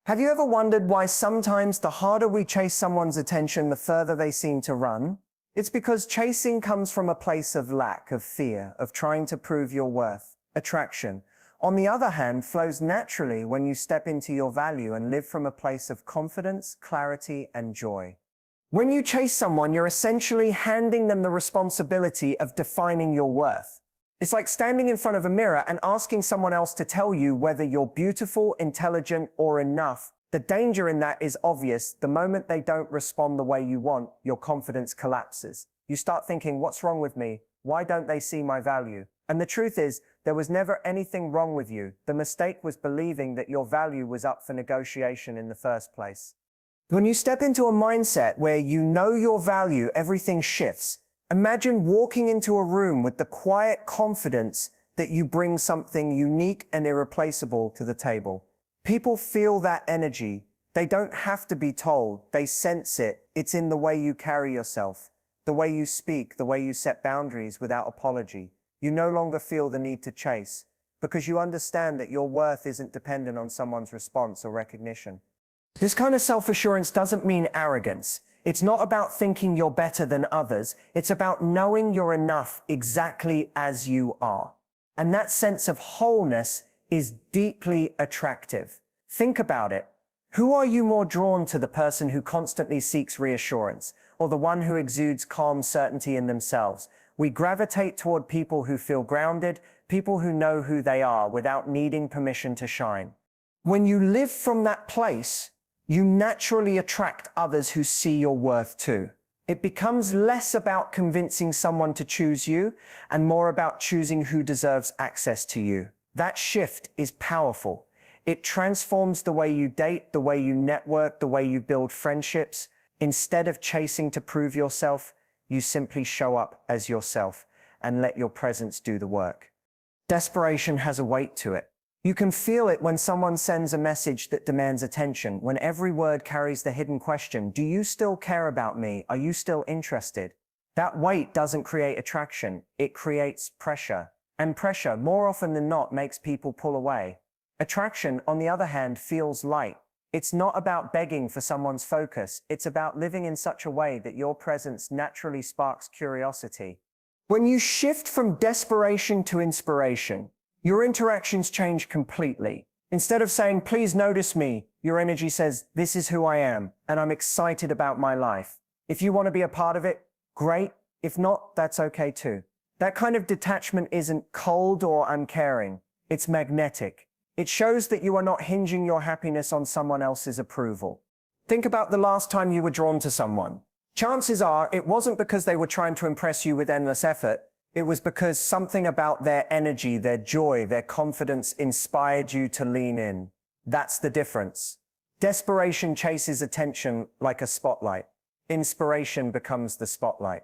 Have you ever wondered why sometimes the harder we chase someone's attention, the further they seem to run? It's because chasing comes from a place of lack, of fear, of trying to prove your worth. Attraction, on the other hand, flows naturally when you step into your value and live from a place of confidence, clarity, and joy. When you chase someone, you're essentially handing them the responsibility of defining your worth. It's like standing in front of a mirror and asking someone else to tell you whether you're beautiful, intelligent, or enough. The danger in that is obvious. The moment they don't respond the way you want, your confidence collapses. You start thinking, what's wrong with me? Why don't they see my value? And the truth is, there was never anything wrong with you. The mistake was believing that your value was up for negotiation in the first place. When you step into a mindset where you know your value, everything shifts. Imagine walking into a room with the quiet confidence that you bring something unique and irreplaceable to the table. People feel that energy. They don't have to be told. They sense it. It's in the way you carry yourself, the way you speak, the way you set boundaries without apology. You no longer feel the need to chase because you understand that your worth isn't dependent on someone's response or recognition. This kind of self-assurance doesn't mean arrogance. It's not about thinking you're better than others. It's about knowing you're enough exactly as you are. And that sense of wholeness is deeply attractive. Think about it. Who are you more drawn to, the person who constantly seeks reassurance, or the one who exudes calm certainty in themselves? We gravitate toward people who feel grounded, people who know who they are without needing permission to shine. When you live from that place, you naturally attract others who see your worth too. It becomes less about convincing someone to choose you and more about choosing who deserves access to you. That shift is powerful. It transforms the way you date, the way you network, the way you build friendships. Instead of chasing to prove yourself, you simply show up as yourself and let your presence do the work. Desperation has a weight to it. You can feel it when someone sends a message that demands attention, when every word carries the hidden question, do you still care about me? Are you still interested? That weight doesn't create attraction, it creates pressure. And pressure, more often than not, makes people pull away. Attraction, on the other hand, feels light. It's not about begging for someone's focus, it's about living in such a way that your presence naturally sparks curiosity. When you shift from desperation to inspiration, your interactions change completely. Instead of saying, please notice me, your energy says, this is who I am, and I'm excited about my life. If you want to be a part of it, great. If not, that's okay too. That kind of detachment isn't cold or uncaring. It's magnetic. It shows that you are not hinging your happiness on someone else's approval. Think about the last time you were drawn to someone. Chances are it wasn't because they were trying to impress you with endless effort. It was because something about their energy, their joy, their confidence inspired you to lean in. That's the difference. Desperation chases attention like a spotlight. Inspiration becomes the spotlight.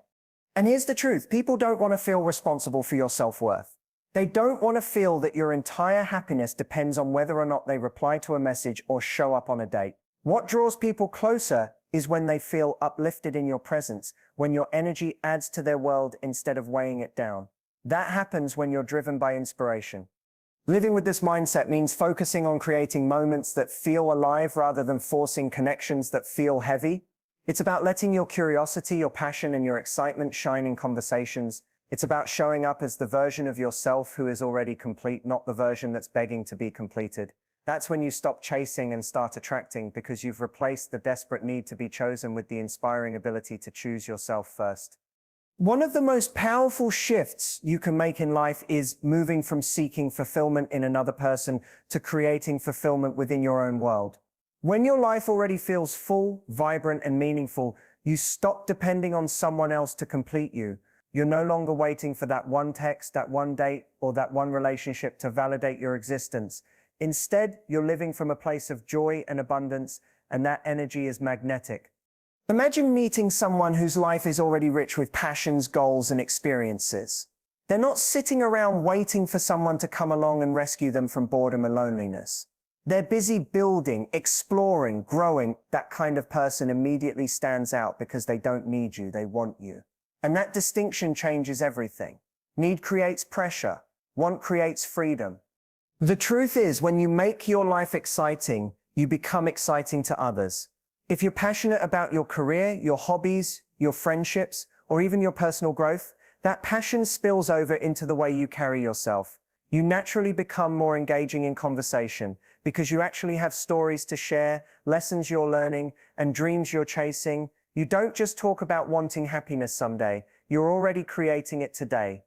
And here's the truth. People don't want to feel responsible for your self-worth. They don't want to feel that your entire happiness depends on whether or not they reply to a message or show up on a date. What draws people closer is when they feel uplifted in your presence, when your energy adds to their world instead of weighing it down. That happens when you're driven by inspiration. Living with this mindset means focusing on creating moments that feel alive rather than forcing connections that feel heavy. It's about letting your curiosity, your passion, and your excitement shine in conversations. It's about showing up as the version of yourself who is already complete, not the version that's begging to be completed. That's when you stop chasing and start attracting, because you've replaced the desperate need to be chosen with the inspiring ability to choose yourself first. One of the most powerful shifts you can make in life is moving from seeking fulfillment in another person to creating fulfillment within your own world. When your life already feels full, vibrant, and meaningful, you stop depending on someone else to complete you. You're no longer waiting for that one text, that one date, or that one relationship to validate your existence. Instead, you're living from a place of joy and abundance, and that energy is magnetic. Imagine meeting someone whose life is already rich with passions, goals, and experiences. They're not sitting around waiting for someone to come along and rescue them from boredom and loneliness. They're busy building, exploring, growing. That kind of person immediately stands out because they don't need you, they want you. And that distinction changes everything. Need creates pressure. Want creates freedom. The truth is, when you make your life exciting, you become exciting to others. If you're passionate about your career, your hobbies, your friendships, or even your personal growth, that passion spills over into the way you carry yourself. You naturally become more engaging in conversation because you actually have stories to share, lessons you're learning, and dreams you're chasing. You don't just talk about wanting happiness someday, you're already creating it today.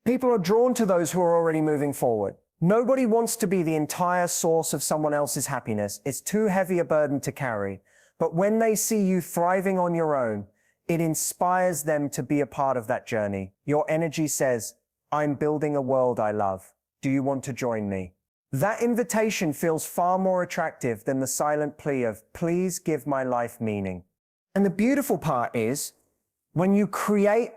People are drawn to those who are already moving forward. Nobody wants to be the entire source of someone else's happiness. It's too heavy a burden to carry. But when they see you thriving on your own, it inspires them to be a part of that journey. Your energy says, I'm building a world I love. Do you want to join me? That invitation feels far more attractive than the silent plea of, please give my life meaning. And the beautiful part is, when you create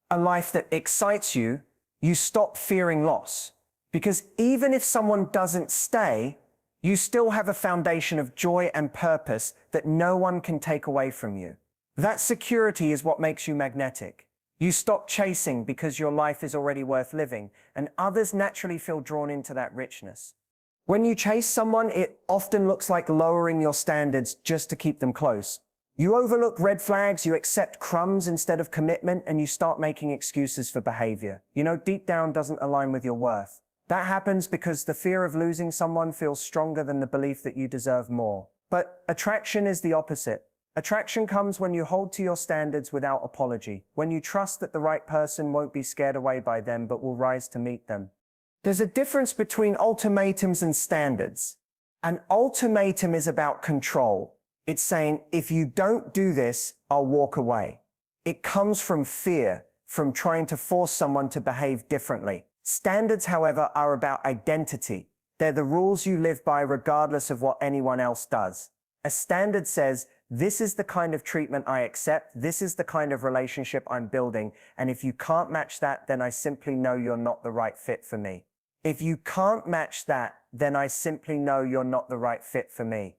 a life that excites you, you stop fearing loss. Because even if someone doesn't stay, you still have a foundation of joy and purpose that no one can take away from you. That security is what makes you magnetic. You stop chasing because your life is already worth living, and others naturally feel drawn into that richness. When you chase someone, it often looks like lowering your standards just to keep them close. You overlook red flags, you accept crumbs instead of commitment, and you start making excuses for behavior. Deep down doesn't align with your worth. That happens because the fear of losing someone feels stronger than the belief that you deserve more. But attraction is the opposite. Attraction comes when you hold to your standards without apology, when you trust that the right person won't be scared away by them but will rise to meet them. There's a difference between ultimatums and standards. An ultimatum is about control. It's saying, if you don't do this, I'll walk away. It comes from fear, from trying to force someone to behave differently. Standards, however, are about identity. They're the rules you live by regardless of what anyone else does. A standard says, this is the kind of treatment I accept, this is the kind of relationship I'm building, and if you can't match that, then I simply know you're not the right fit for me. If you can't match that, then I simply know you're not the right fit for me.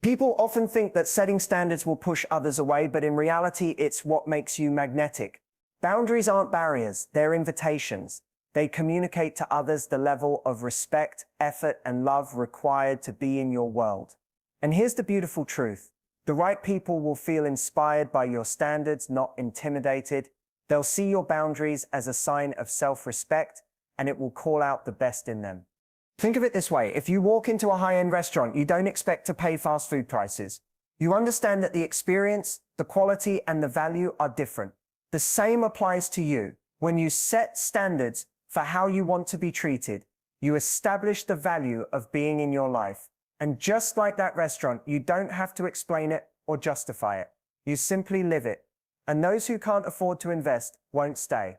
People often think that setting standards will push others away, but in reality, it's what makes you magnetic. Boundaries aren't barriers, they're invitations. They communicate to others the level of respect, effort, and love required to be in your world. And here's the beautiful truth. The right people will feel inspired by your standards, not intimidated. They'll see your boundaries as a sign of self-respect, and it will call out the best in them. Think of it this way. If you walk into a high-end restaurant, you don't expect to pay fast food prices. You understand that the experience, the quality, and the value are different. The same applies to you. When you set standards for how you want to be treated, you establish the value of being in your life. And just like that restaurant, you don't have to explain it or justify it. You simply live it. And those who can't afford to invest won't stay.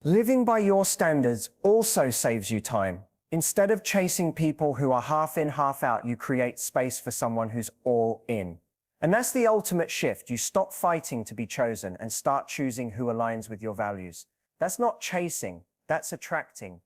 Living by your standards also saves you time. Instead of chasing people who are half in, half out, you create space for someone who's all in. And that's the ultimate shift. You stop fighting to be chosen and start choosing who aligns with your values. That's not chasing, that's attracting.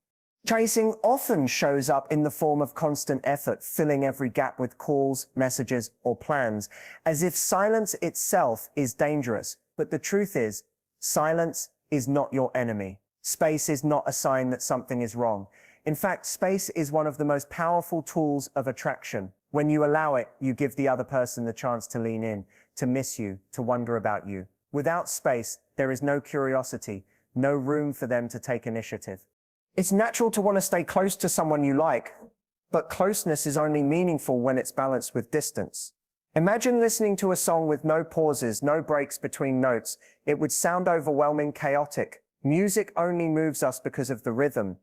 Chasing often shows up in the form of constant effort, filling every gap with calls, messages, or plans, as if silence itself is dangerous. But the truth is, silence is not your enemy. Space is not a sign that something is wrong. In fact, space is one of the most powerful tools of attraction. When you allow it, you give the other person the chance to lean in, to miss you, to wonder about you. Without space, there is no curiosity, no room for them to take initiative. It's natural to want to stay close to someone you like, but closeness is only meaningful when it's balanced with distance. Imagine listening to a song with no pauses, no breaks between notes. It would sound overwhelming, chaotic. Music only moves us because of the rhythm,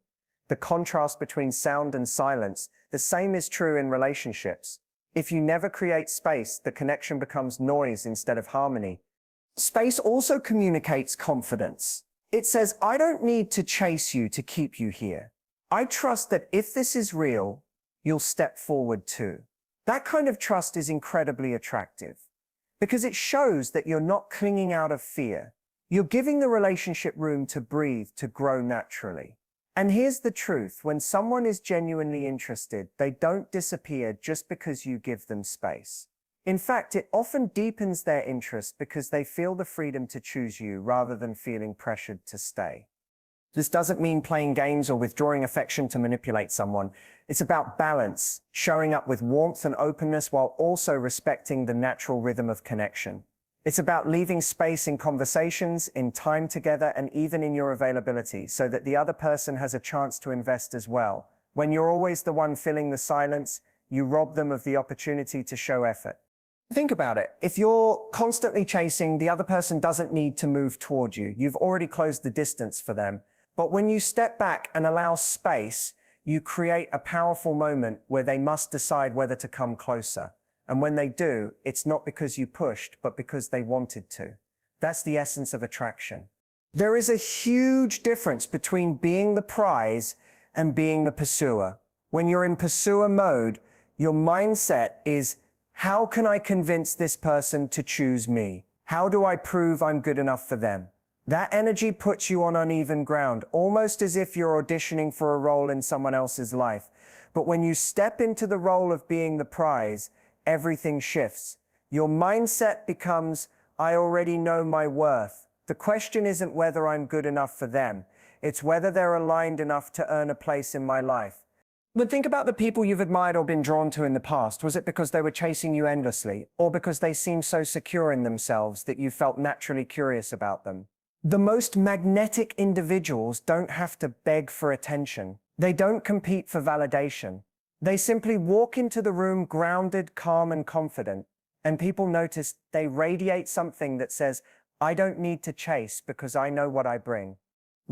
the contrast between sound and silence. The same is true in relationships. If you never create space, the connection becomes noise instead of harmony. Space also communicates confidence. It says, I don't need to chase you to keep you here. I trust that if this is real, you'll step forward too. That kind of trust is incredibly attractive because it shows that you're not clinging out of fear. You're giving the relationship room to breathe, to grow naturally. And here's the truth. When someone is genuinely interested, they don't disappear just because you give them space. In fact, it often deepens their interest because they feel the freedom to choose you rather than feeling pressured to stay. This doesn't mean playing games or withdrawing affection to manipulate someone. It's about balance, showing up with warmth and openness while also respecting the natural rhythm of connection. It's about leaving space in conversations, in time together, and even in your availability so that the other person has a chance to invest as well. When you're always the one filling the silence, you rob them of the opportunity to show effort. Think about it. If you're constantly chasing, the other person doesn't need to move toward you. You've already closed the distance for them. But when you step back and allow space, you create a powerful moment where they must decide whether to come closer. And when they do, it's not because you pushed, but because they wanted to. That's the essence of attraction. There is a huge difference between being the prize and being the pursuer. When you're in pursuer mode, your mindset is, how can I convince this person to choose me? How do I prove I'm good enough for them? That energy puts you on uneven ground, almost as if you're auditioning for a role in someone else's life. But when you step into the role of being the prize, everything shifts. Your mindset becomes, I already know my worth. The question isn't whether I'm good enough for them. It's whether they're aligned enough to earn a place in my life. But think about the people you've admired or been drawn to in the past. Was it because they were chasing you endlessly, or because they seemed so secure in themselves that you felt naturally curious about them? The most magnetic individuals don't have to beg for attention. They don't compete for validation. They simply walk into the room grounded, calm, and confident, and people notice they radiate something that says, I don't need to chase because I know what I bring.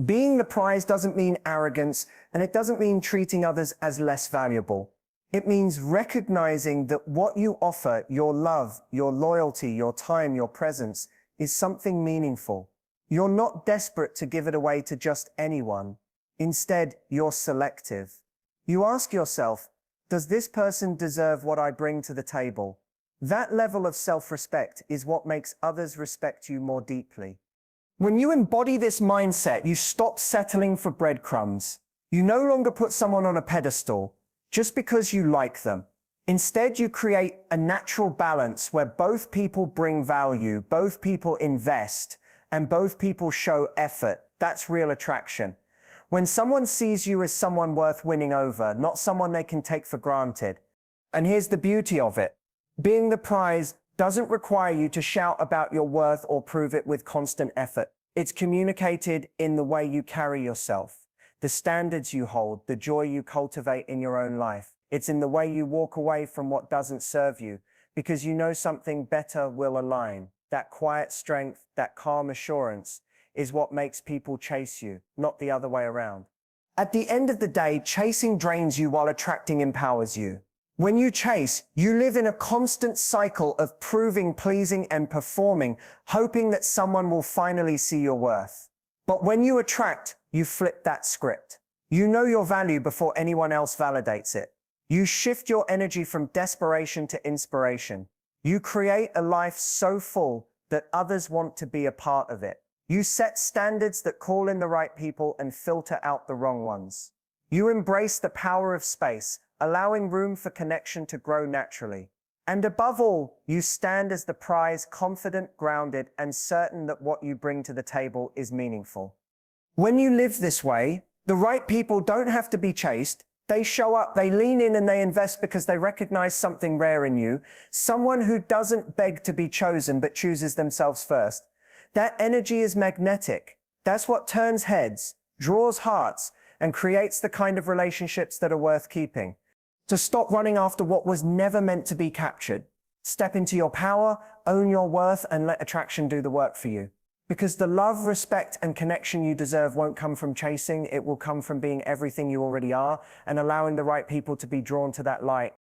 Being the prize doesn't mean arrogance, and it doesn't mean treating others as less valuable. It means recognizing that what you offer, your love, your loyalty, your time, your presence, is something meaningful. You're not desperate to give it away to just anyone. Instead, you're selective. You ask yourself, does this person deserve what I bring to the table? That level of self-respect is what makes others respect you more deeply. When you embody this mindset, you stop settling for breadcrumbs. You no longer put someone on a pedestal just because you like them. Instead, you create a natural balance where both people bring value, both people invest, and both people show effort. That's real attraction. When someone sees you as someone worth winning over, not someone they can take for granted. And here's the beauty of it. Being the prize doesn't require you to shout about your worth or prove it with constant effort. It's communicated in the way you carry yourself, the standards you hold, the joy you cultivate in your own life. It's in the way you walk away from what doesn't serve you, because you know something better will align. That quiet strength, that calm assurance is what makes people chase you, not the other way around. At the end of the day, chasing drains you while attracting empowers you. When you chase, you live in a constant cycle of proving, pleasing, and performing, hoping that someone will finally see your worth. But when you attract, you flip that script. You know your value before anyone else validates it. You shift your energy from desperation to inspiration. You create a life so full that others want to be a part of it. You set standards that call in the right people and filter out the wrong ones. You embrace the power of space, allowing room for connection to grow naturally. And above all, you stand as the prize, confident, grounded, and certain that what you bring to the table is meaningful. When you live this way, the right people don't have to be chased. They show up, they lean in, and they invest because they recognize something rare in you. Someone who doesn't beg to be chosen but chooses themselves first. That energy is magnetic. That's what turns heads, draws hearts, and creates the kind of relationships that are worth keeping. To stop running after what was never meant to be captured. Step into your power, own your worth, and let attraction do the work for you. Because the love, respect, and connection you deserve won't come from chasing. It will come from being everything you already are and allowing the right people to be drawn to that light.